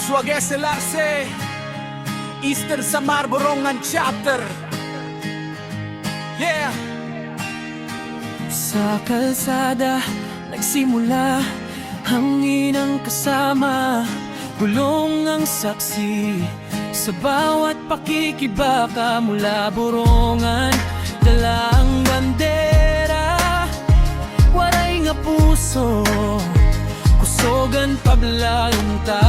Swag SLRC Eastern sa Marborongan chapter. Yeah. Sa kalsada nagsimula, hangin ang kasama, gulong ang saksi sa bawat pakikibaka. Mula Borongan dala ang bandera, waray nga puso, kusogan pablayong ta.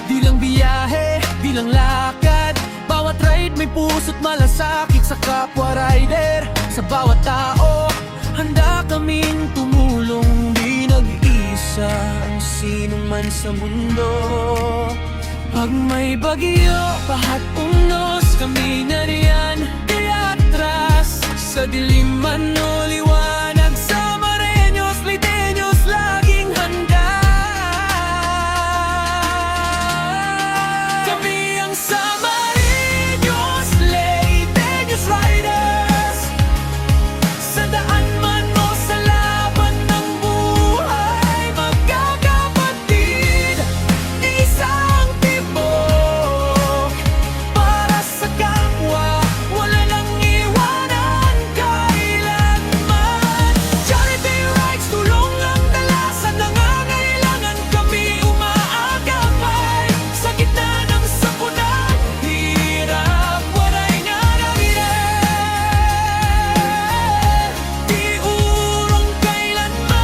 Di lang biyahe, di lang lakad, bawat ride may puso't malasakit sa kapwa rider. Sa bawat tao, handa kaming tumulong, di nag-isa ang sino man sa mundo. Pag may bagyo, pahat unos, kami na riyan, di atras. Sa dilim man o liwanag, sa Mareños, Liteños, laging handa. Kami ang Samareños, Liteños Riders. Sa daan man o sa laban ng buhay, magkakapatid, isang tibok. Para sa kapwa, wala nang iwanan kailanman. Charity rides, tulong ang dala sa nangangailangan. Kami umaagapay sa gitna ng sapunang hirap. Waray nga nabirin, di urong kailanman.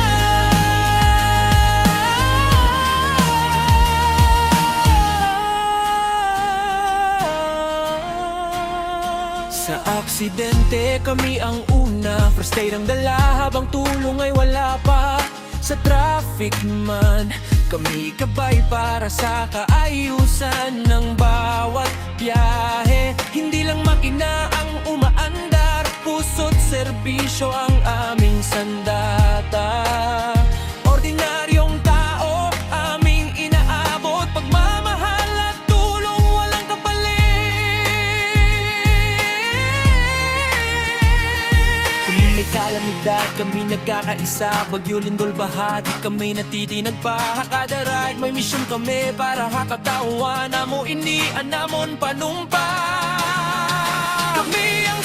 Sa aksidente kami ang una, first aid ang dala habang tulong ay wala pa. Sa traffic man, kami gabay para sa kaayusan ng bawat biyahe. Hindi lang makina ang umaandar, puso't serbisyo ang aming sandata. Ordinaryong tao, aming inaabot, pagmamahal at tulong walang kapalit. Kung may kalamidad, kami nagkakaisa, bagyo, lindol, baha, di kami natitinag pa. Kada ride may misyon kami para hakatawa na mo, inian namon panumpa. Kami ang